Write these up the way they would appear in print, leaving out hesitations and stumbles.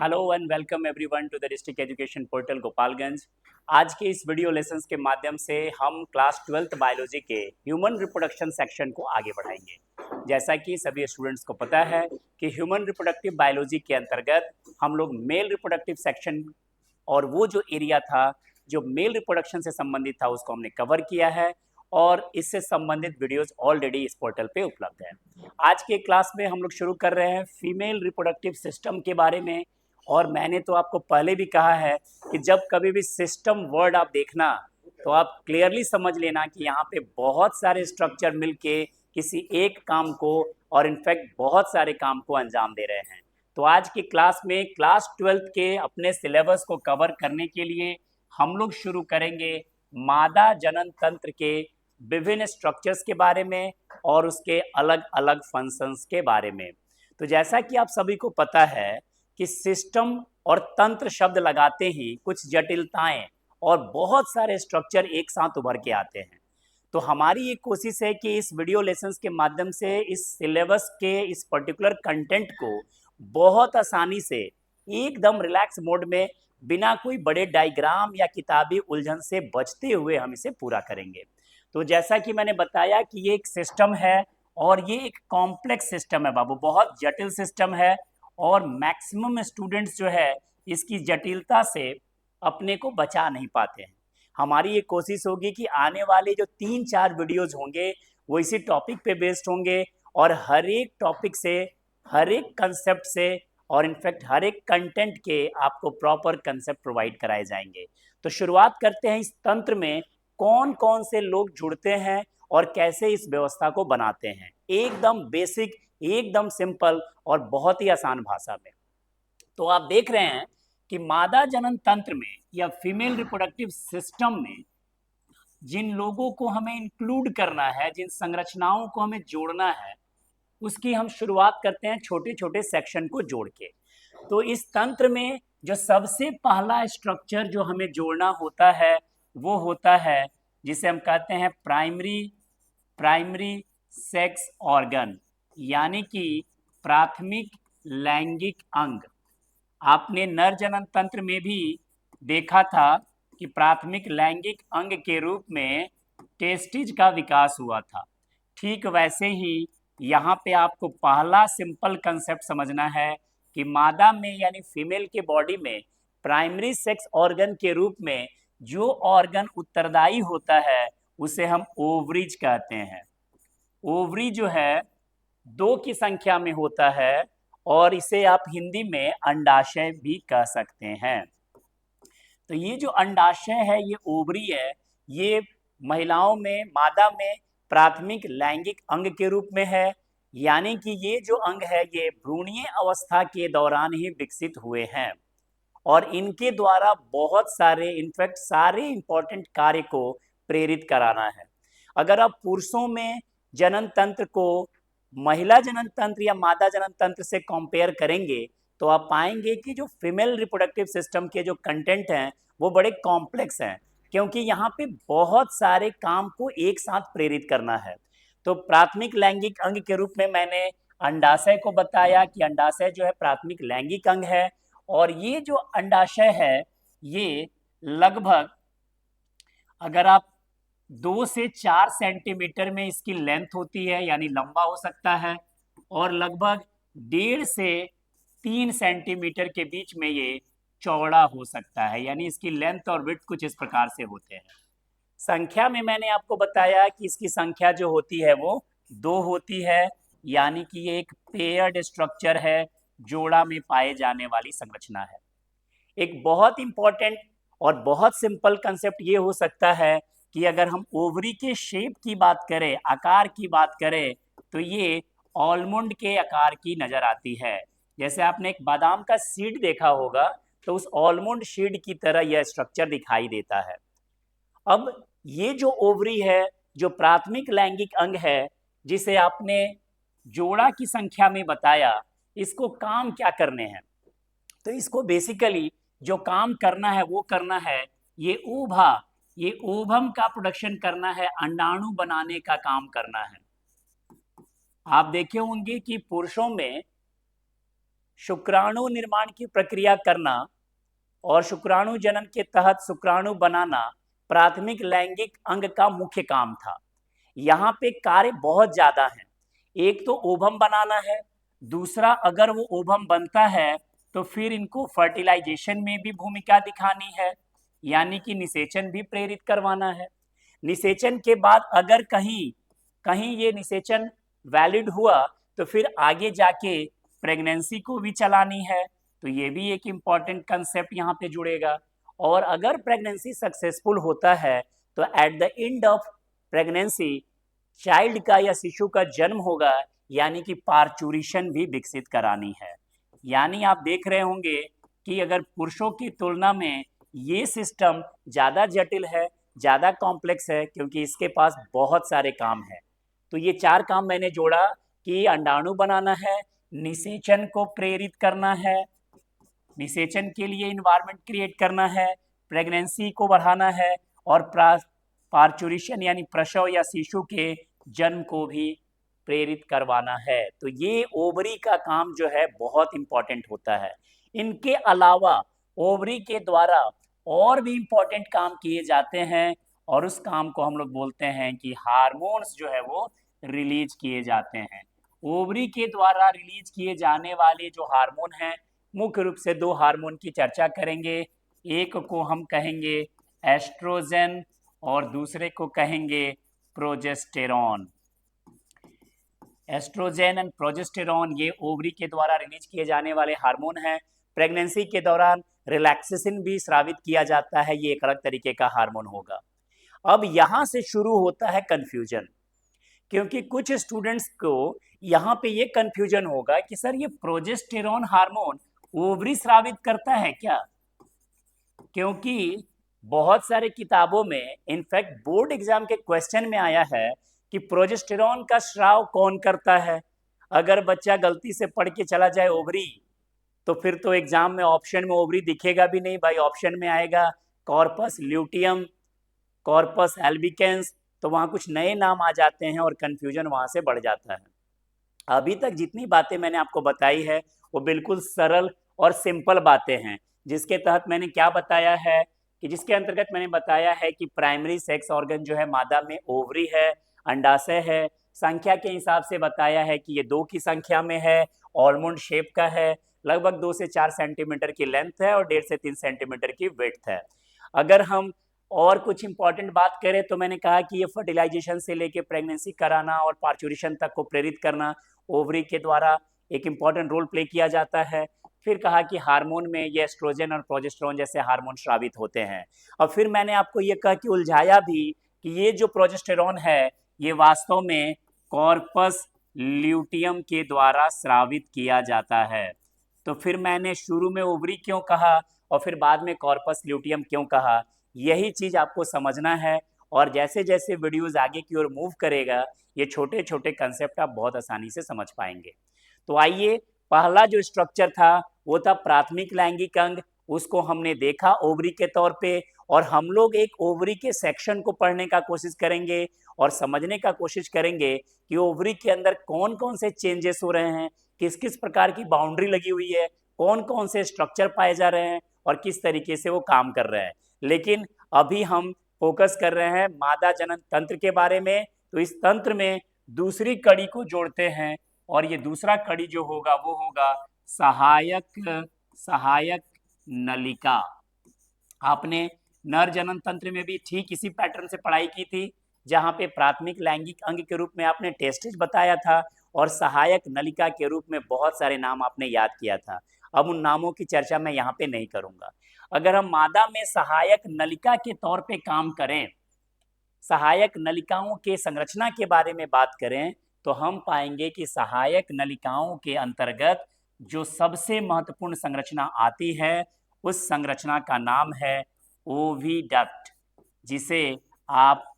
Hello and welcome everyone to the district education portal Gopalganj. आज के इस वीडियो लेसन्स के माध्यम से हम क्लास 12th बायोलॉजी के ह्यूमन रिप्रोडक्शन सेक्शन को आगे बढ़ाएंगे। जैसा कि सभी स्टूडेंट्स को पता है कि ह्यूमन रिप्रोडक्टिव बायोलॉजी के अंतर्गत हम लोग मेल रिप्रोडक्टिव सेक्शन और वो जो एरिया था जो मेल रिप्रोडक्शन से संबंधित था उसको हमने कवर किया है और इससे संबंधित वीडियोस ऑलरेडी इस पोर्टल पे उपलब्ध है। आज के क्लास में हम लोग शुरू कर रहे हैं फीमेल रिप्रोडक्टिव सिस्टम के बारे में। और मैंने तो आपको पहले भी कहा है कि जब कभी भी सिस्टम वर्ड आप देखना तो आप क्लियरली समझ लेना कि यहाँ पे बहुत सारे स्ट्रक्चर मिलके किसी एक काम को और इनफैक्ट बहुत सारे काम को अंजाम दे रहे हैं। तो आज की क्लास में क्लास 12th के अपने सिलेबस को कवर करने के लिए हम लोग शुरू करेंगे मादा जनन तंत्र के विभिन्न स्ट्रक्चर्स के बारे में और उसके अलग अलग फंक्शंस के बारे में। तो जैसा कि आप सभी को पता है कि सिस्टम और तंत्र शब्द लगाते ही कुछ जटिलताएं और बहुत सारे स्ट्रक्चर एक साथ उभर के आते हैं। तो हमारी ये कोशिश है कि इस वीडियो लेसन्स के माध्यम से इस सिलेबस के इस पर्टिकुलर कंटेंट को बहुत आसानी से एकदम रिलैक्स मोड में बिना कोई बड़े डायग्राम या किताबी उलझन से बचते हुए हम इसे पूरा करेंगे। तो जैसा कि मैंने बताया कि ये एक सिस्टम है और ये एक कॉम्प्लेक्स सिस्टम है बाबू, बहुत जटिल सिस्टम है और मैक्सिमम स्टूडेंट्स जो है इसकी जटिलता से अपने को बचा नहीं पाते हैं। हमारी ये कोशिश होगी कि आने वाले जो 3-4 वीडियोज होंगे वो इसी टॉपिक पे बेस्ड होंगे और हर एक टॉपिक से, हर एक कंसेप्ट से और इनफैक्ट हर एक कंटेंट के आपको प्रॉपर कंसेप्ट प्रोवाइड कराए जाएंगे। तो शुरुआत करते हैं इस तंत्र में कौन कौन से लोग जुड़ते हैं और कैसे इस व्यवस्था को बनाते हैं, एकदम बेसिक, एकदम सिंपल और बहुत ही आसान भाषा में। तो आप देख रहे हैं कि मादा जनन तंत्र में या फीमेल रिप्रोडक्टिव सिस्टम में जिन लोगों को हमें इंक्लूड करना है, जिन संरचनाओं को हमें जोड़ना है, उसकी हम शुरुआत करते हैं छोटे छोटे सेक्शन को जोड़ के। तो इस तंत्र में जो सबसे पहला स्ट्रक्चर जो हमें जोड़ना होता है वो होता है जिसे हम कहते हैं प्राइमरी सेक्स ऑर्गन, यानी कि प्राथमिक लैंगिक अंग। आपने नर जनन तंत्र में भी देखा था कि प्राथमिक लैंगिक अंग के रूप में टेस्टिज का विकास हुआ था। ठीक वैसे ही यहाँ पे आपको पहला सिंपल कंसेप्ट समझना है कि मादा में यानी फीमेल के बॉडी में प्राइमरी सेक्स ऑर्गन के रूप में जो ऑर्गन उत्तरदायी होता है उसे हम ओवरीज कहते हैं। ओवरी जो है 2 की संख्या में होता है और इसे आप हिंदी में अंडाशय भी कह सकते हैं। तो ये जो अंडाशय है, ये ओवरी है, ये महिलाओं में, मादा में प्राथमिक लैंगिक अंग के रूप में है, यानी कि ये जो अंग है ये भ्रूणीय अवस्था के दौरान ही विकसित हुए हैं और इनके द्वारा बहुत सारे, इनफैक्ट सारे इंपॉर्टेंट कार्य को प्रेरित कराना है। अगर आप पुरुषों में जनन तंत्र को महिला जनन तंत्र या मादा जनन तंत्र से कंपेयर करेंगे तो आप पाएंगे कि जो फीमेल रिप्रोडक्टिव सिस्टम के जो कंटेंट हैं वो बड़े कॉम्प्लेक्स हैं, क्योंकि यहाँ पे बहुत सारे काम को एक साथ प्रेरित करना है। तो प्राथमिक लैंगिक अंग के रूप में मैंने अंडाशय को बताया कि अंडाशय जो है प्राथमिक लैंगिक अंग है और ये जो अंडाशय है ये लगभग, अगर आप 2 से 4 सेंटीमीटर में इसकी लेंथ होती है, यानी लंबा हो सकता है, और लगभग 1.5 से 3 सेंटीमीटर के बीच में ये चौड़ा हो सकता है, यानी इसकी लेंथ और विड्थ कुछ इस प्रकार से होते हैं। संख्या में मैंने आपको बताया कि इसकी संख्या जो होती है वो 2 होती है, यानी कि ये एक पेयर्ड स्ट्रक्चर है, जोड़ा में पाए जाने वाली संरचना है। एक बहुत इंपॉर्टेंट और बहुत सिंपल कंसेप्ट ये हो सकता है कि अगर हम ओवरी के शेप की बात करें, आकार की बात करें, तो ये आलमंड के आकार की नजर आती है। जैसे आपने एक बादाम का सीड देखा होगा तो उस आलमंड सीड की तरह यह स्ट्रक्चर दिखाई देता है। अब ये जो ओवरी है, जो प्राथमिक लैंगिक अंग है, जिसे आपने जोड़ा की संख्या में बताया, इसको काम क्या करने हैं? तो इसको बेसिकली जो काम करना है वो करना है ये ऊभा, ये ओवम का प्रोडक्शन करना है, अंडाणु बनाने का काम करना है। आप देखे होंगे कि पुरुषों में शुक्राणु निर्माण की प्रक्रिया करना और शुक्राणु जनन के तहत शुक्राणु बनाना प्राथमिक लैंगिक अंग का मुख्य काम था। यहाँ पे कार्य बहुत ज्यादा है। एक तो ओवम बनाना है, दूसरा अगर वो ओवम बनता है तो फिर इनको फर्टिलाइजेशन में भी भूमिका दिखानी है, यानी कि निषेचन भी प्रेरित करवाना है। निषेचन के बाद अगर कहीं कहीं ये निषेचन वैलिड हुआ तो फिर आगे जाके प्रेगनेंसी को भी चलानी है, तो ये भी एक इम्पॉर्टेंट कंसेप्ट यहाँ पे जुड़ेगा। और अगर प्रेगनेंसी सक्सेसफुल होता है तो at the end of pregnancy child का या शिशु का जन्म होगा, यानी कि पार्चुरिशन भी विकसित करानी है। यानी आप देख रहे होंगे कि अगर पुरुषों की तुलना में ये सिस्टम ज़्यादा जटिल है, ज़्यादा कॉम्प्लेक्स है, क्योंकि इसके पास बहुत सारे काम है। तो ये 4 काम मैंने जोड़ा कि अंडाणु बनाना है, निषेचन को प्रेरित करना है, निषेचन के लिए इन्वायरमेंट क्रिएट करना है, प्रेगनेंसी को बढ़ाना है और पार्चुरिशन यानी प्रसव या शिशु के जन्म को भी प्रेरित करवाना है। तो ये ओवरी का काम जो है बहुत इंपॉर्टेंट होता है। इनके अलावा ओवरी के द्वारा और भी इंपॉर्टेंट काम किए जाते हैं और उस काम को हम लोग बोलते हैं कि हार्मोन्स जो है वो रिलीज किए जाते हैं। ओवरी के द्वारा रिलीज किए जाने वाले जो हार्मोन हैं, मुख्य रूप से 2 हार्मोन की चर्चा करेंगे। एक को हम कहेंगे एस्ट्रोजन और दूसरे को कहेंगे प्रोजेस्टेरॉन। एस्ट्रोजन एंड प्रोजेस्टेरॉन ये ओवरी के द्वारा रिलीज किए जाने वाले हार्मोन हैं। प्रेगनेंसी के दौरान रिलैक्सेशन भी स्रावित किया जाता है, ये एक अलग तरीके का हार्मोन होगा। अब यहाँ से शुरू होता है कंफ्यूजन, क्योंकि कुछ स्टूडेंट्स को यहाँ पे ये कंफ्यूजन होगा कि सर ये प्रोजेस्टेरॉन हार्मोन ओवरी स्रावित करता है क्या? क्योंकि बहुत सारे किताबों में, इनफैक्ट बोर्ड एग्जाम के क्वेश्चन में आया है कि प्रोजेस्टेरॉन का स्राव कौन करता है। अगर बच्चा गलती से पढ़ के चला जाए ओवरी, तो फिर तो एग्जाम में ऑप्शन में ओवरी दिखेगा भी नहीं भाई, ऑप्शन में आएगा कॉर्पस ल्यूटियम, कॉर्पस एल्बिकेंस, तो वहाँ कुछ नए नाम आ जाते हैं और कंफ्यूजन वहाँ से बढ़ जाता है। अभी तक जितनी बातें मैंने आपको बताई है वो बिल्कुल सरल और सिंपल बातें हैं, जिसके तहत मैंने क्या बताया है कि जिसके अंतर्गत मैंने बताया है कि प्राइमरी सेक्स ऑर्गन जो है मादा में ओवरी है, अंडाशय है। संख्या के हिसाब से बताया है कि ये 2 की संख्या में है, आलमंड शेप का है, लगभग 2 से 4 सेंटीमीटर की लेंथ है और 1.5 से 3 सेंटीमीटर की विड्थ है। अगर हम और कुछ इंपॉर्टेंट बात करें तो मैंने कहा कि ये फर्टिलाइजेशन से लेके प्रेगनेंसी कराना और पार्चुरेशन तक को प्रेरित करना ओवरी के द्वारा एक इम्पॉर्टेंट रोल प्ले किया जाता है। फिर कहा कि हार्मोन में ये एस्ट्रोजन और प्रोजेस्टेरॉन जैसे हार्मोन स्रावित होते हैं। और फिर मैंने आपको ये कहा कि उलझाया भी कि ये जो प्रोजेस्टेरॉन है ये वास्तव में कॉर्पस ल्यूटियम के द्वारा स्रावित किया जाता है। तो फिर मैंने शुरू में ओवरी क्यों कहा और फिर बाद में कॉर्पस ल्यूटियम क्यों कहा, यही चीज आपको समझना है। और जैसे जैसे वीडियोस आगे की ओर मूव करेगा ये छोटे छोटे कंसेप्ट आप बहुत आसानी से समझ पाएंगे। तो आइए, पहला जो स्ट्रक्चर था वो था प्राथमिक लैंगिक अंग, उसको हमने देखा ओवरी के तौर पे, और हम लोग एक ओवरी के सेक्शन को पढ़ने का कोशिश करेंगे और समझने का कोशिश करेंगे कि ओवरी के अंदर कौन कौन से चेंजेस हो रहे हैं, किस किस प्रकार की बाउंड्री लगी हुई है, कौन कौन से स्ट्रक्चर पाए जा रहे हैं और किस तरीके से वो काम कर रहे हैं। लेकिन अभी हम फोकस कर रहे हैं मादा जनन तंत्र के बारे में, तो इस तंत्र में दूसरी कड़ी को जोड़ते हैं और ये दूसरा कड़ी जो होगा वो होगा सहायक नलिका। आपने नर जनन तंत्र में भी ठीक इसी पैटर्न से पढ़ाई की थी, जहां पे प्राथमिक लैंगिक अंग के रूप में आपने टेस्टिज बताया था और सहायक नलिका के रूप में बहुत सारे नाम आपने याद किया था। अब उन नामों की चर्चा मैं यहाँ पे नहीं करूंगा। अगर हम मादा में सहायक नलिका के तौर पे काम करें, सहायक नलिकाओं के संरचना के बारे में बात करें, तो हम पाएंगे कि सहायक नलिकाओं के अंतर्गत जो सबसे महत्वपूर्ण संरचना आती है उस संरचना का नाम है ओविडक्ट, जिसे आप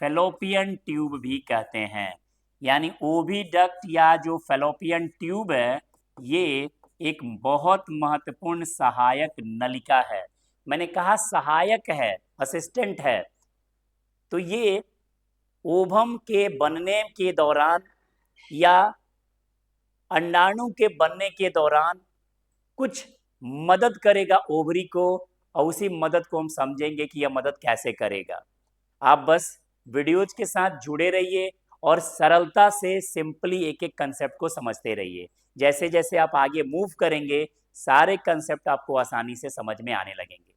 फैलोपियन ट्यूब भी कहते हैं। यानी ओविडक्ट या जो फैलोपियन ट्यूब है ये एक बहुत महत्वपूर्ण सहायक नलिका है। मैंने कहा सहायक है, असिस्टेंट है, तो ये ओवम के बनने के दौरान या अंडाणु के बनने के दौरान कुछ मदद करेगा ओवरी को, और उसी मदद को हम समझेंगे कि यह मदद कैसे करेगा। आप बस वीडियोज के साथ जुड़े रहिए और सरलता से सिंपली एक एक कंसेप्ट को समझते रहिए। जैसे जैसे आप आगे मूव करेंगे सारे कंसेप्ट आपको आसानी से समझ में आने लगेंगे।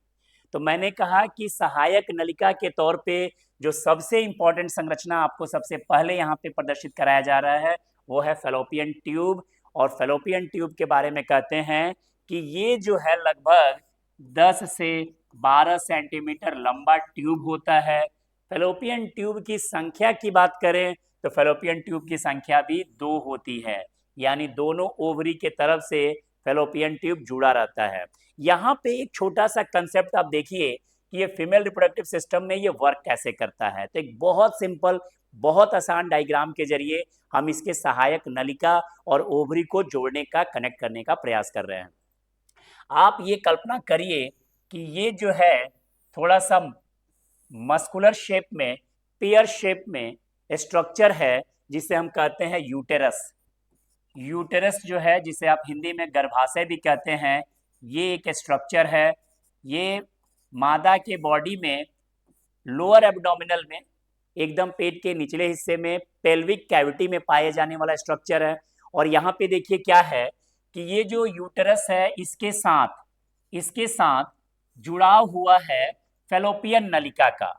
तो मैंने कहा कि सहायक नलिका के तौर पे जो सबसे इंपॉर्टेंट संरचना आपको सबसे पहले यहाँ पे प्रदर्शित कराया जा रहा है वो है फेलोपियन ट्यूब। और फेलोपियन ट्यूब के बारे में कहते हैं कि ये जो है लगभग 10 से 12 सेंटीमीटर लंबा ट्यूब होता है। फेलोपियन ट्यूब की संख्या की बात करें तो फेलोपियन ट्यूब की संख्या भी 2 होती है, यानी दोनों ओवरी के तरफ से फेलोपियन ट्यूब जुड़ा रहता है। यहाँ पे एक छोटा सा कंसेप्ट आप देखिए कि ये फीमेल रिप्रोडक्टिव सिस्टम में ये वर्क कैसे करता है। तो एक बहुत सिंपल, बहुत आसान डायग्राम के जरिए हम इसके सहायक नलिका और ओवरी को जोड़ने का, कनेक्ट करने का प्रयास कर रहे हैं। आप ये कल्पना करिए कि ये जो है थोड़ा सा मस्कुलर शेप में, पेयर शेप में स्ट्रक्चर है जिसे हम कहते हैं यूटेरस। यूटेरस जो है, जिसे आप हिंदी में गर्भाशय भी कहते हैं, ये एक स्ट्रक्चर है। ये मादा के बॉडी में लोअर एब्डोमिनल में, एकदम पेट के निचले हिस्से में पेल्विक कैविटी में पाए जाने वाला स्ट्रक्चर है। और यहाँ पे देखिए क्या है कि ये जो यूटेरस है इसके साथ जुड़ाव हुआ है फेलोपियन नलिका का।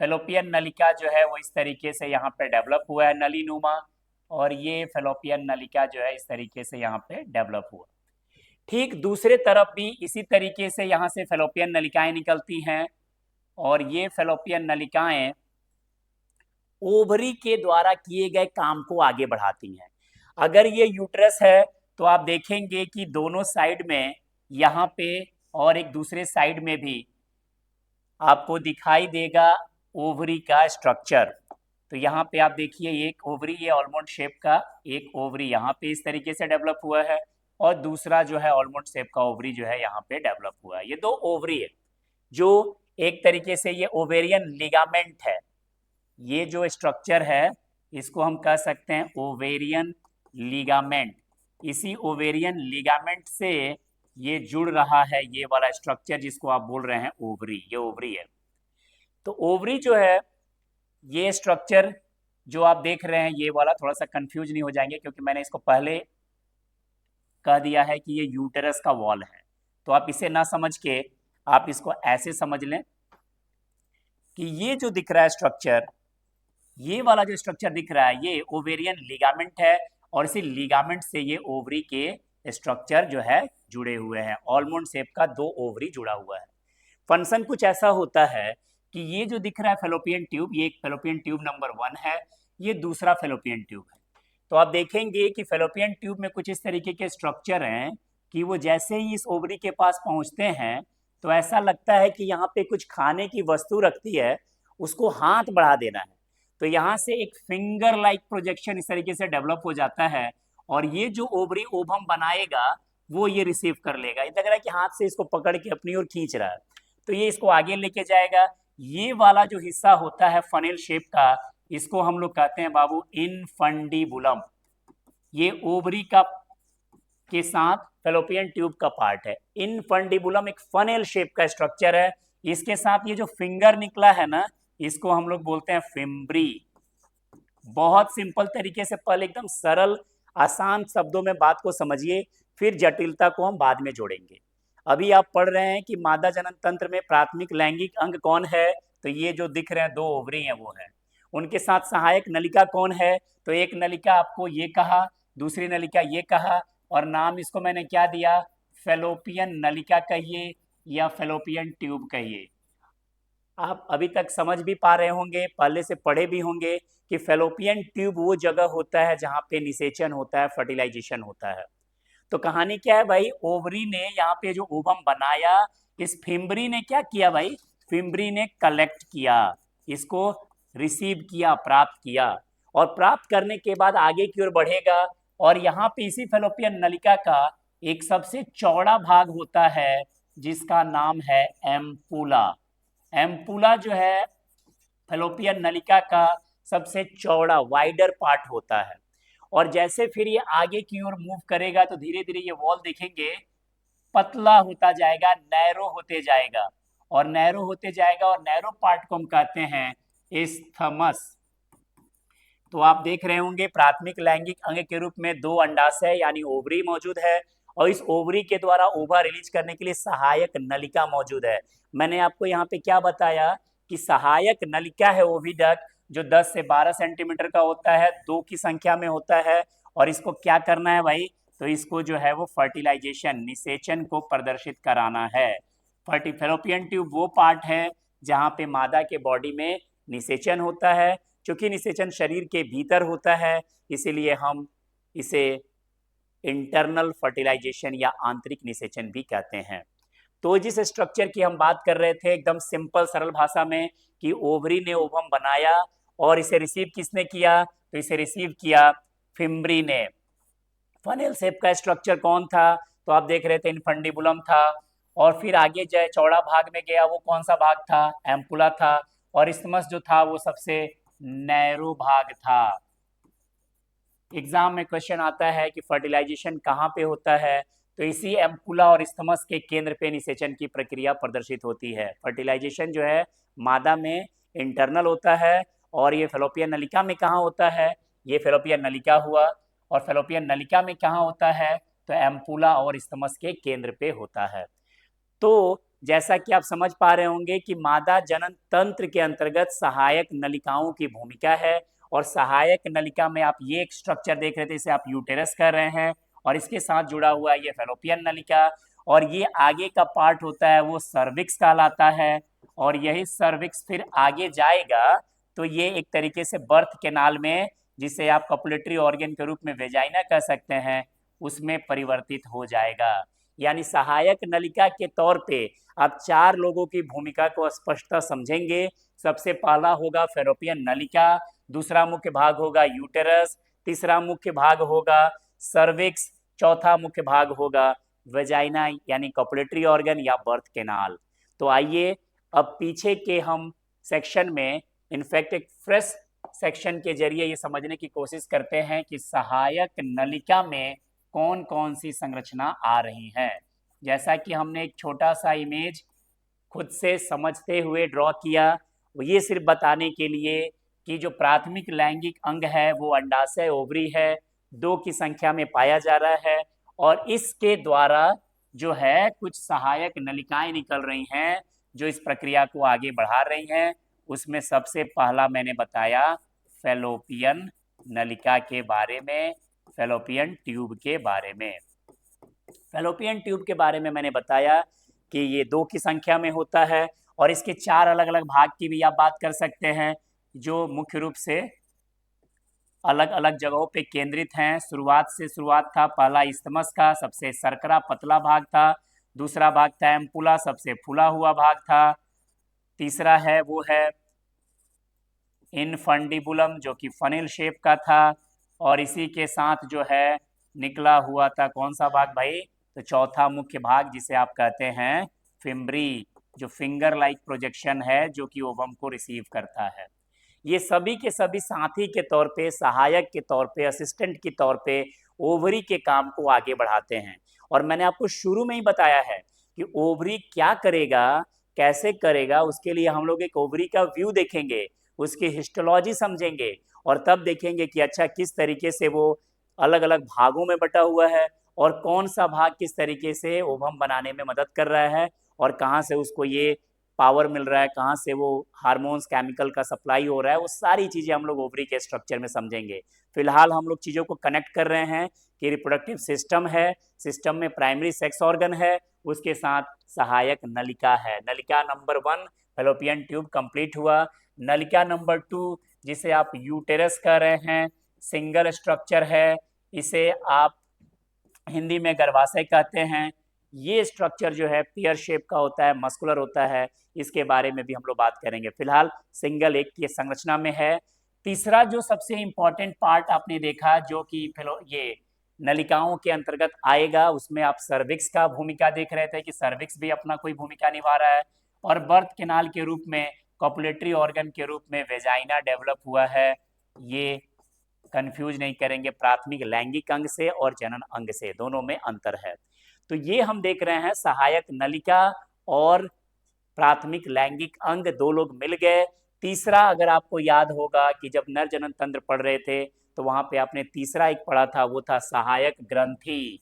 फेलोपियन नलिका जो है वो इस तरीके से यहाँ पे डेवलप हुआ है, नली नुमा, और ये फेलोपियन नलिका जो है इस तरीके से यहाँ पे डेवलप हुआ। ठीक दूसरे तरफ भी इसी तरीके से यहाँ से फेलोपियन नलिकाएं निकलती हैं, और ये फेलोपियन नलिकाएं ओवरी के द्वारा किए गए काम को आगे बढ़ाती हैं। अगर ये यूट्रस है तो आप देखेंगे कि दोनों साइड में यहाँ पे और एक दूसरे साइड में भी आपको दिखाई देगा ओवरी का स्ट्रक्चर। तो यहाँ पे आप देखिए एक ओवरी, ये आलमंड शेप का एक ओवरी यहाँ पे इस तरीके से डेवलप हुआ है, और दूसरा जो है आलमंड शेप का ओवरी जो है यहाँ पे डेवलप हुआ है। ये दो ओवरी है जो एक तरीके से ये ओवेरियन लिगामेंट है। ये जो स्ट्रक्चर है इसको हम कह सकते हैं ओवेरियन लिगामेंट। इसी ओवेरियन लिगामेंट से ये जुड़ रहा है ये वाला स्ट्रक्चर जिसको आप बोल रहे हैं ओवरी, ये ओवरी है। तो ओवरी जो है, ये स्ट्रक्चर जो आप देख रहे हैं ये वाला, थोड़ा सा कंफ्यूज नहीं हो जाएंगे क्योंकि मैंने इसको पहले कह दिया है कि ये यूटेरस का वॉल है। तो आप इसे ना समझ के आप इसको ऐसे समझ लें कि ये जो दिख रहा है स्ट्रक्चर, ये वाला जो स्ट्रक्चर दिख रहा है ये ओवेरियन लिगामेंट है, और इसी लिगामेंट से ये ओवरी के स्ट्रक्चर जो है जुड़े हुए हैं। आलमंड शेप का दो ओवरी जुड़ा हुआ है। फंक्शन कुछ ऐसा होता है कि ये जो दिख रहा है फेलोपियन ट्यूब, ये एक फेलोपियन ट्यूब नंबर 1 है, ये दूसरा फेलोपियन ट्यूब है। तो आप देखेंगे कि फेलोपियन ट्यूब में कुछ इस तरीके के स्ट्रक्चर हैं कि वो जैसे ही इस ओवरी के पास पहुंचते हैं तो ऐसा लगता है कि यहाँ पे कुछ खाने की वस्तु रखती है, उसको हाथ बढ़ा देना है। तो यहाँ से एक फिंगर लाइक प्रोजेक्शन इस तरीके से डेवलप हो जाता है, और ये जो ओवरी ओवम बनाएगा वो ये रिसीव कर लेगा। ये लग रहा है कि हाथ से इसको पकड़ के अपनी ओर खींच रहा है, तो ये इसको आगे लेके जाएगा। ये वाला जो हिस्सा होता है फनेल शेप का, इसको हम लोग कहते हैं बाबू इनफंडिबुलम। ये ओवरी का के साथ फेलोपियन ट्यूब का पार्ट है। इनफंडिबुलम एक फनेल शेप का स्ट्रक्चर है। इसके साथ ये जो फिंगर निकला है ना, इसको हम लोग बोलते हैं फिम्ब्री। बहुत सिंपल तरीके से पहले एकदम सरल आसान शब्दों में बात को समझिए, फिर जटिलता को हम बाद में जोड़ेंगे। अभी आप पढ़ रहे हैं कि मादा जनन तंत्र में प्राथमिक लैंगिक अंग कौन है, तो ये जो दिख रहे हैं दो ओवरी हैं वो है। उनके साथ सहायक नलिका कौन है, तो एक नलिका आपको ये कहा, दूसरी नलिका ये कहा, और नाम इसको मैंने क्या दिया, फेलोपियन नलिका कहिए या फेलोपियन ट्यूब कहिए। आप अभी तक समझ भी पा रहे होंगे, पहले से पढ़े भी होंगे कि फेलोपियन ट्यूब वो जगह होता है जहाँ पे निषेचन होता है, फर्टिलाइजेशन होता है। तो कहानी क्या है भाई, ओवरी ने यहाँ पे जो ओवम बनाया, इस फिम्बरी ने क्या किया भाई, फिम्बरी ने कलेक्ट किया, इसको रिसीव किया, प्राप्त किया, और प्राप्त करने के बाद आगे की ओर बढ़ेगा। और यहाँ पे इसी फेलोपियन नलिका का एक सबसे चौड़ा भाग होता है जिसका नाम है एम्पुला। एम्पुला जो है फेलोपियन नलिका का सबसे चौड़ा वाइडर पार्ट होता है, और जैसे फिर ये आगे की ओर मूव करेगा तो धीरे धीरे ये वॉल देखेंगे पतला होता जाएगा, नैरो होते जाएगा, और नैरो होते जाएगा, और नैरो पार्ट को हम कहते हैं इस्थमस। तो आप देख रहे होंगे प्राथमिक लैंगिक अंग के रूप में दो अंडाशय यानी ओवरी मौजूद है, और इस ओवरी के द्वारा ओवा रिलीज करने के लिए सहायक नलिका मौजूद है। मैंने आपको यहाँ पे क्या बताया कि सहायक नलिका है ओविडक्ट, जो 10 से 12 सेंटीमीटर का होता है, 2 की संख्या में होता है, और इसको क्या करना है भाई, तो इसको जो है वो फर्टिलाइजेशन निषेचन को प्रदर्शित कराना है। फैलोपियन ट्यूब वो पार्ट है जहाँ पे मादा के बॉडी में निषेचन होता है। चूंकि निषेचन शरीर के भीतर होता है, इसीलिए हम इसे इंटरनल फर्टिलाइजेशन या आंतरिक निषेचन भी कहते हैं। तो जिस स्ट्रक्चर की हम बात कर रहे थे एकदम सिंपल सरल भाषा में कि ओवरी ने ओवम बनाया और इसे रिसीव किसने किया, तो इसे रिसीव किया फिम्ब्री ने। फनेल शेप का स्ट्रक्चर कौन था, तो आप देख रहे थे इनफंडिबुलम था, और फिर आगे जो चौड़ा भाग में गया वो कौन सा भाग था, एम्पुला था, और इस्थमस जो था वो सबसे नैरो भाग था। एग्जाम में क्वेश्चन आता है कि फर्टिलाइजेशन कहाँ पे होता है, तो इसी एम्पुला और इस्थमस के केंद्र पे निषेचन की प्रक्रिया प्रदर्शित होती है। फर्टिलाइजेशन जो है मादा में इंटरनल होता है, और ये फेलोपियन नलिका में कहाँ होता है, ये फेलोपियन नलिका हुआ, और फेलोपियन नलिका में कहाँ होता है, तो एम्पुला और इस्थमस के केंद्र पे होता है। तो जैसा कि आप समझ पा रहे होंगे कि मादा जनन तंत्र के अंतर्गत सहायक नलिकाओं की भूमिका है, और सहायक नलिका में आप ये एक स्ट्रक्चर देख रहे थे, इसे आप यूटेरस कर रहे हैं, और इसके साथ जुड़ा हुआ है ये फेलोपियन नलिका, और ये आगे का पार्ट होता है वो सर्विक्स कहलाता है, और यही सर्विक्स फिर आगे जाएगा तो ये एक तरीके से बर्थ कैनाल में, जिसे आप कपुलेटरी ऑर्गन के रूप में वेजाइना कह सकते हैं, उसमें परिवर्तित हो जाएगा। यानी सहायक नलिका के तौर पे आप 4 लोगों की भूमिका को स्पष्टता समझेंगे। सबसे पहला होगा फेलोपियन नलिका, दूसरा मुख्य भाग होगा यूटेरस, तीसरा मुख्य भाग होगा सर्विक्स, चौथा मुख्य भाग होगा वेजाइना यानी कपुलेटरी ऑर्गन या बर्थ कैनाल। तो आइए अब पीछे के हम सेक्शन में इनफैक्ट एक फ्रेश सेक्शन के जरिए ये समझने की कोशिश करते हैं कि सहायक नलिका में कौन कौन सी संरचना आ रही है। जैसा कि हमने एक छोटा सा इमेज खुद से समझते हुए ड्रॉ किया, ये सिर्फ बताने के लिए कि जो प्राथमिक लैंगिक अंग है वो अंडाशय ओवरी है, 2 की संख्या में पाया जा रहा है, और इसके द्वारा जो है कुछ सहायक नलिकाएं निकल रही हैं जो इस प्रक्रिया को आगे बढ़ा रही हैं। उसमें सबसे पहला मैंने बताया फेलोपियन नलिका के बारे में, फेलोपियन ट्यूब के बारे में। फेलोपियन ट्यूब के बारे में मैंने बताया कि ये 2 की संख्या में होता है, और इसके 4 अलग अलग भाग की भी आप बात कर सकते हैं जो मुख्य रूप से अलग अलग जगहों पे केंद्रित हैं। शुरुआत था पहला इस्थमस का, सबसे सरकरा पतला भाग था, दूसरा भाग था एम्पुला, सबसे फूला हुआ भाग था, तीसरा है वो है इनफंडिबुलम जो कि फनेल शेप का था, और इसी के साथ जो है निकला हुआ था कौन सा भाग भाई, तो चौथा मुख्य भाग जिसे आप कहते हैं फिम्ब्री, जो फिंगर लाइक प्रोजेक्शन है जो कि ओवम को रिसीव करता है। ये सभी के सभी साथी के तौर पे, सहायक के तौर पे, असिस्टेंट के तौर पे ओवरी के काम को आगे बढ़ाते हैं। और मैंने आपको शुरू में ही बताया है कि ओवरी क्या करेगा, कैसे करेगा, उसके लिए हम लोग एक ओवरी का व्यू देखेंगे, उसकी हिस्टोलॉजी समझेंगे, और तब देखेंगे कि अच्छा किस तरीके से वो अलग अलग भागों में बटा हुआ है, और कौन सा भाग किस तरीके से ओवम बनाने में मदद कर रहा है, और कहाँ से उसको ये पावर मिल रहा है, कहाँ से वो हार्मोन्स केमिकल का सप्लाई हो रहा है, वो सारी चीज़ें हम लोग ओवरी के स्ट्रक्चर में समझेंगे। फिलहाल हम लोग चीज़ों को कनेक्ट कर रहे हैं कि रिप्रोडक्टिव सिस्टम है, सिस्टम में प्राइमरी सेक्स ऑर्गन है, उसके साथ सहायक नलिका है। नलिका नंबर 1 फेलोपियन ट्यूब कंप्लीट हुआ। नलिका नंबर 2 जिसे आप यूटेरस कह रहे हैं, सिंगल स्ट्रक्चर है, इसे आप हिंदी में गर्भाशय कहते हैं। ये स्ट्रक्चर जो है पेयर शेप का होता है, मस्कुलर होता है, इसके बारे में भी हम लोग बात करेंगे। फिलहाल सिंगल एक की संरचना में है। तीसरा जो सबसे इम्पॉर्टेंट पार्ट आपने देखा जो कि ये नलिकाओं के अंतर्गत आएगा, उसमें आप सर्विक्स का भूमिका देख रहे थे कि सर्विक्स भी अपना कोई भूमिका निभा रहा है, और बर्थ कैनाल के रूप में, कॉपुलेटरी ऑर्गन के रूप में वेजाइना डेवलप हुआ है। ये कंफ्यूज नहीं करेंगे प्राथमिक लैंगिक अंग से और जनन अंग से, दोनों में अंतर है। तो ये हम देख रहे हैं सहायक नलिका और प्राथमिक लैंगिक अंग, दो लोग मिल गए। तीसरा अगर आपको याद होगा कि जब नर जनन तंत्र पढ़ रहे थे तो वहां पे आपने तीसरा एक पढ़ा था, वो था सहायक ग्रंथि।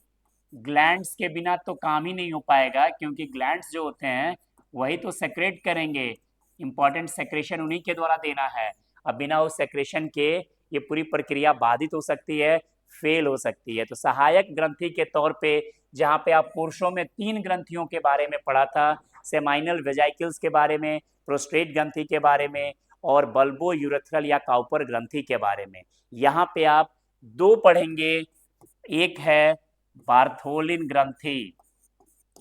ग्लैंड्स के बिना तो काम ही नहीं हो पाएगा, क्योंकि ग्लैंड्स जो होते हैं वही तो सेक्रेट करेंगे, इंपॉर्टेंट सेक्रेशन उन्हीं के द्वारा देना है। अब बिना उस सेक्रेशन के ये पूरी प्रक्रिया बाधित हो सकती है, फेल हो सकती है। तो सहायक ग्रंथि के तौर पे, जहाँ पे आप पुरुषों में 3 ग्रंथियों के बारे में पढ़ा था, सेमाइनल वेजाइकल्स के बारे में, प्रोस्टेट ग्रंथि के बारे में और बल्बो यूरेथ्रल या काउपर ग्रंथि के बारे में, यहाँ पे आप 2 पढ़ेंगे। एक है बार्थोलिन ग्रंथि।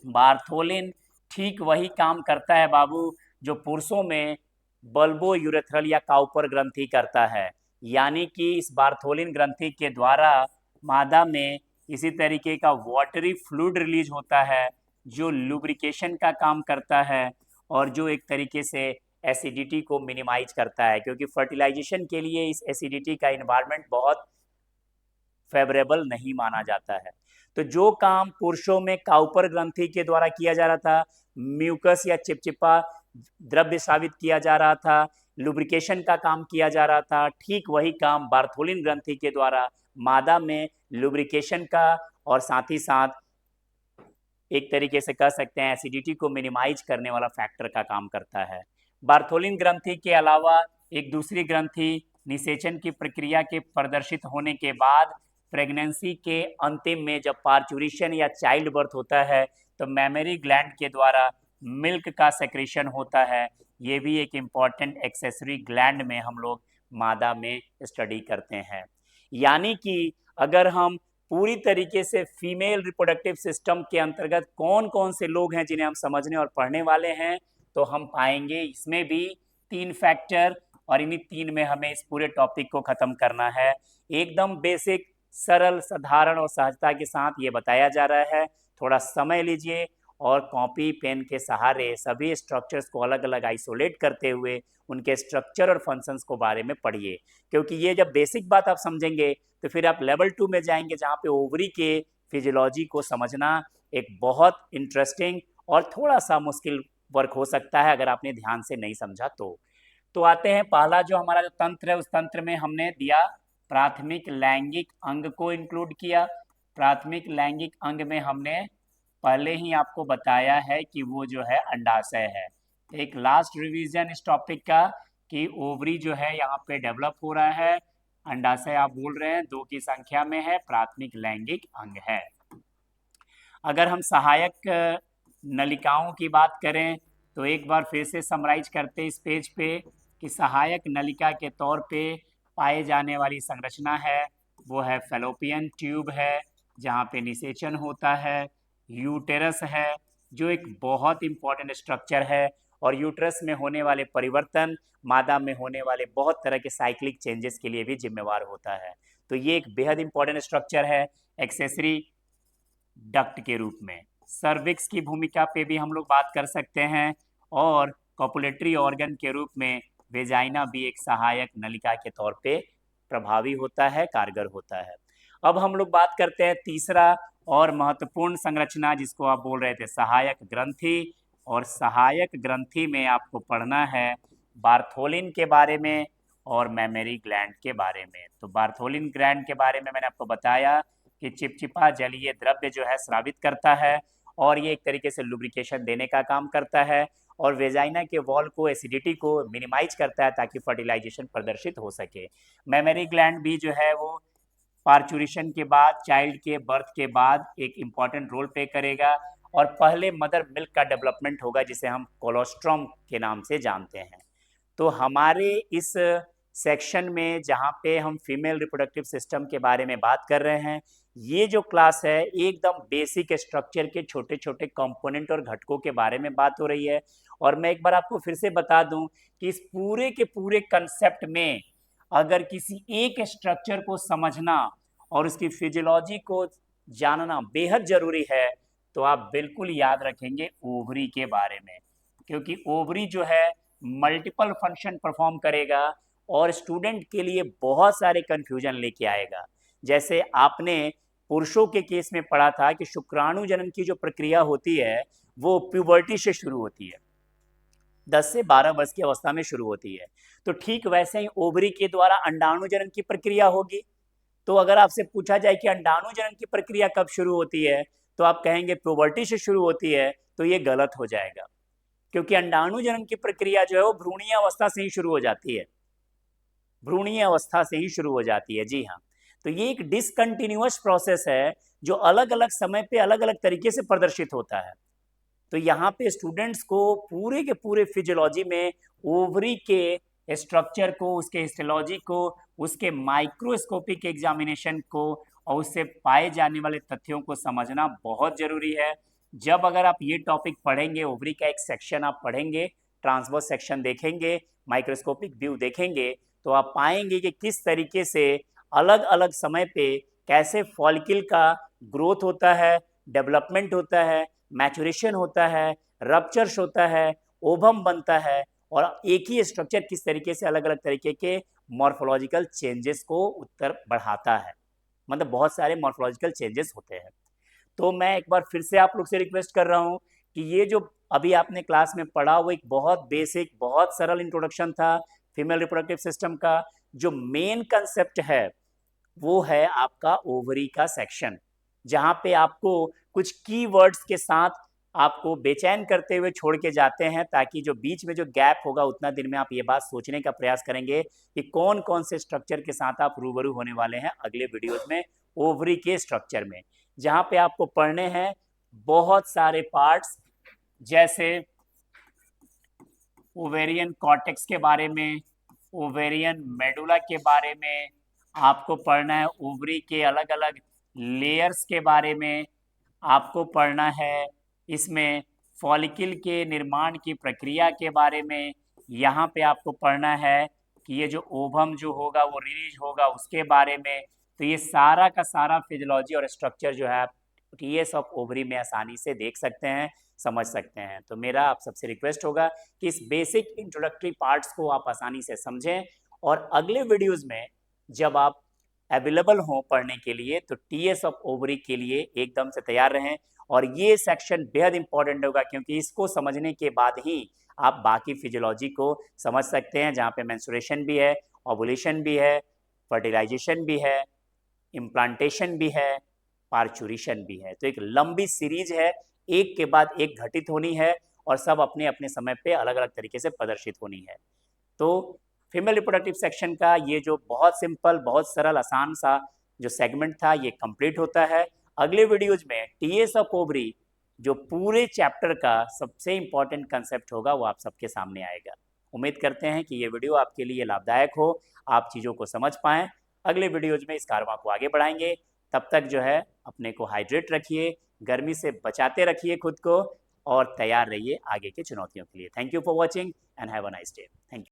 बार्थोलिन ठीक वही काम करता है बाबू जो पुरुषों में बल्बो यूरेथ्रल या काउपर ग्रंथि करता है। यानी कि इस बार्थोलिन ग्रंथि के द्वारा मादा में इसी तरीके का वाटरी फ्लूइड रिलीज होता है जो लुब्रिकेशन का काम करता है और जो एक तरीके से एसिडिटी को मिनिमाइज करता है, क्योंकि फर्टिलाइजेशन के लिए इस एसिडिटी का इन्वायरमेंट बहुत फेवरेबल नहीं माना जाता है। तो जो काम पुरुषों में काउपर ग्रंथि के द्वारा किया जा रहा था, म्यूकस या चिपचिपा द्रव्य स्रावित किया जा रहा था, लुब्रिकेशन का काम किया जा रहा था, ठीक वही काम बार्थोलिन ग्रंथि के द्वारा मादा में लुब्रिकेशन का और साथ ही साथ एक तरीके से कह सकते हैं एसिडिटी को मिनिमाइज करने वाला फैक्टर का काम करता है। बार्थोलिन ग्रंथि के अलावा एक दूसरी ग्रंथि निषेचन की प्रक्रिया के प्रदर्शित होने के बाद प्रेगनेंसी के अंतिम में जब पार्चुरेशन या चाइल्ड बर्थ होता है तो मैमरी ग्लैंड के द्वारा मिल्क का सेक्रेशन होता है। ये भी एक इम्पॉर्टेंट एक्सेसरी ग्लैंड में हम लोग मादा में स्टडी करते हैं। यानी कि अगर हम पूरी तरीके से फीमेल रिप्रोडक्टिव सिस्टम के अंतर्गत कौन कौन से लोग हैं जिन्हें हम समझने और पढ़ने वाले हैं, तो हम पाएंगे इसमें भी 3 फैक्टर, और इन्हीं 3 में हमें इस पूरे टॉपिक को खत्म करना है। एकदम बेसिक, सरल, साधारण और सहजता के साथ ये बताया जा रहा है। थोड़ा समय लीजिए और कॉपी पेन के सहारे सभी स्ट्रक्चर्स को अलग अलग आइसोलेट करते हुए उनके स्ट्रक्चर और फंक्शंस को बारे में पढ़िए, क्योंकि ये जब बेसिक बात आप समझेंगे तो फिर आप लेवल 2 में जाएंगे जहाँ पे ओवरी के फिजियोलॉजी को समझना एक बहुत इंटरेस्टिंग और थोड़ा सा मुश्किल वर्क हो सकता है अगर आपने ध्यान से नहीं समझा तो आते हैं, पहला जो हमारा जो तंत्र है उस तंत्र में हमने दिया प्राथमिक लैंगिक अंग को इंक्लूड किया। प्राथमिक लैंगिक अंग में हमने पहले ही आपको बताया है कि वो जो है अंडाशय है। एक लास्ट रिवीजन इस टॉपिक का कि ओवरी जो है यहाँ पे डेवलप हो रहा है, अंडाशय आप बोल रहे हैं 2 की संख्या में है, प्राथमिक लैंगिक अंग है। अगर हम सहायक नलिकाओं की बात करें तो एक बार फिर से समराइज करते हैं इस पेज पे कि सहायक नलिका के तौर पे पाए जाने वाली संरचना है वो है फैलोपियन ट्यूब है जहाँ पे निषेचन होता है, यूटेरस है जो एक बहुत इंपॉर्टेंट स्ट्रक्चर है और यूट्रस में होने वाले परिवर्तन मादा में होने वाले बहुत तरह के साइक्लिक चेंजेस के लिए भी जिम्मेवार होता है। तो ये एक बेहद इंपॉर्टेंट स्ट्रक्चर है एक्सेसरी डक्ट के रूप में। सर्विक्स की भूमिका पे भी हम लोग बात कर सकते हैं और कॉपुलेटरी ऑर्गन के रूप में वेजाइना भी एक सहायक नलिका के तौर पे प्रभावी होता है, कारगर होता है। अब हम लोग बात करते हैं तीसरा और महत्वपूर्ण संरचना जिसको आप बोल रहे थे सहायक ग्रंथि, और सहायक ग्रंथि में आपको पढ़ना है बार्थोलिन के बारे में और मैमरी ग्लैंड के बारे में। तो बार्थोलिन ग्लैंड के बारे में मैंने आपको बताया कि चिपचिपा जलीय द्रव्य जो है स्रावित करता है और ये एक तरीके से लुब्रिकेशन देने का काम करता है और वेजाइना के वॉल को एसिडिटी को मिनिमाइज करता है ताकि फर्टिलाइजेशन प्रदर्शित हो सके। मैमरी ग्लैंड भी जो है वो पार्चुरेशन के बाद, चाइल्ड के बर्थ के बाद एक इम्पॉर्टेंट रोल प्ले करेगा और पहले मदर मिल्क का डेवलपमेंट होगा जिसे हम कोलोस्ट्रम के नाम से जानते हैं। तो हमारे इस सेक्शन में जहाँ पे हम फीमेल रिप्रोडक्टिव सिस्टम के बारे में बात कर रहे हैं, ये जो क्लास है एकदम बेसिक स्ट्रक्चर के छोटे छोटे कंपोनेंट और घटकों के बारे में बात हो रही है। और मैं एक बार आपको फिर से बता दूं कि इस पूरे के पूरे कंसेप्ट में अगर किसी एक स्ट्रक्चर को समझना और उसकी फिजियोलॉजी को जानना बेहद जरूरी है तो आप बिल्कुल याद रखेंगे ओवरी के बारे में, क्योंकि ओवरी जो है मल्टीपल फंक्शन परफॉर्म करेगा और स्टूडेंट के लिए बहुत सारे कन्फ्यूजन लेके आएगा। जैसे आपने पुरुषों के केस में पढ़ा था कि शुक्राणु जनन की जो प्रक्रिया होती है वो प्यूबर्टी से शुरू होती है, 10 से 12 वर्ष की अवस्था में शुरू होती है। तो ठीक वैसे ही ओवरी के द्वारा अंडाणु जनन की प्रक्रिया होगी। तो अगर आपसे पूछा जाए कि अंडाणु जनन की प्रक्रिया कब शुरू होती है, तो आप कहेंगे प्यूबर्टी से शुरू होती है, तो ये गलत हो जाएगा, क्योंकि अंडाणु जनन की प्रक्रिया जो है वो भ्रूणीय अवस्था से ही शुरू हो जाती है, भ्रूणीय अवस्था से ही शुरू हो जाती है। जी हाँ, तो ये एक डिसकंटिन्यूअस प्रोसेस है जो अलग अलग समय पे अलग अलग तरीके से प्रदर्शित होता है। तो यहाँ पे स्टूडेंट्स को पूरे के पूरे फिजियोलॉजी में ओवरी के स्ट्रक्चर को, उसके हिस्टोलॉजी को, उसके माइक्रोस्कोपिक एग्जामिनेशन को और उससे पाए जाने वाले तथ्यों को समझना बहुत जरूरी है। जब अगर आप ये टॉपिक पढ़ेंगे, ओवरी का एक सेक्शन आप पढ़ेंगे, ट्रांसवर्स सेक्शन देखेंगे, माइक्रोस्कोपिक व्यू देखेंगे, तो आप पाएंगे कि किस तरीके से अलग अलग समय पे कैसे फॉलिकल का ग्रोथ होता है, डेवलपमेंट होता है, मैचुरेशन होता है, रप्चर्स होता है, ओवम बनता है, और एक ही स्ट्रक्चर किस तरीके से अलग अलग तरीके के मॉर्फोलॉजिकल चेंजेस को उत्तर बढ़ाता है। मतलब बहुत सारे मॉर्फोलॉजिकल चेंजेस होते हैं। तो मैं एक बार फिर से आप लोग से रिक्वेस्ट कर रहा हूँ कि ये जो अभी आपने क्लास में पढ़ा वो एक बहुत बेसिक, बहुत सरल इंट्रोडक्शन था फीमेल रिप्रोडक्टिव सिस्टम का। जो मेन कंसेप्ट है वो है आपका ओवरी का सेक्शन, जहाँ पे आपको कुछ कीवर्ड्स के साथ आपको बेचैन करते हुए छोड़ के जाते हैं, ताकि जो बीच में जो गैप होगा उतना दिन में आप ये बात सोचने का प्रयास करेंगे कि कौन कौन से स्ट्रक्चर के साथ आप रूबरू होने वाले हैं अगले वीडियोज में ओवरी के स्ट्रक्चर में, जहाँ पे आपको पढ़ने हैं बहुत सारे पार्ट्स, जैसे ओवेरियन कॉर्टेक्स के बारे में, ओवेरियन मेडुला के बारे में, आपको पढ़ना है ओवरी के अलग अलग लेयर्स के बारे में, आपको पढ़ना है इसमें फॉलिकल के निर्माण की प्रक्रिया के बारे में, यहाँ पे आपको पढ़ना है कि ये जो ओवम जो होगा वो रिलीज होगा उसके बारे में। तो ये सारा का सारा फिजियोलॉजी और स्ट्रक्चर जो है आप टीएस ऑफ ओवरी में आसानी से देख सकते हैं, समझ सकते हैं। तो मेरा आप सबसे रिक्वेस्ट होगा कि इस बेसिक इंट्रोडक्टरी पार्ट्स को आप आसानी से समझें, और अगले वीडियोस में जब आप अवेलेबल हों पढ़ने के लिए तो टीएस ऑफ ओवरी के लिए एकदम से तैयार रहें। और ये सेक्शन बेहद इंपॉर्टेंट होगा, क्योंकि इसको समझने के बाद ही आप बाकी फिजियोलॉजी को समझ सकते हैं, जहाँ पे मेंस्ट्रुएशन भी है, ओवुलेशन भी है, फर्टिलाइजेशन भी है, इम्प्लांटेशन भी है, पार्चुरेशन भी है। तो एक लंबी सीरीज है, एक के बाद एक घटित होनी है और सब अपने अपने समय पे अलग अलग तरीके से प्रदर्शित होनी है। तो फीमेल रिप्रोडक्टिव सेक्शन का ये जो बहुत सिंपल, बहुत सरल, आसान सा जो सेगमेंट था ये कंप्लीट होता है। अगले वीडियोज में टीएस ऑफ ओवरी जो पूरे चैप्टर का सबसे इंपॉर्टेंट कंसेप्ट होगा वो आप सबके सामने आएगा। उम्मीद करते हैं कि ये वीडियो आपके लिए लाभदायक हो, आप चीज़ों को समझ पाएँ। अगले वीडियोज में इस कारवां को आगे बढ़ाएंगे। तब तक जो है अपने को हाइड्रेट रखिए, गर्मी से बचाते रखिए खुद को, और तैयार रहिए आगे की चुनौतियों के लिए। Thank you for watching and have a nice day. Thank you.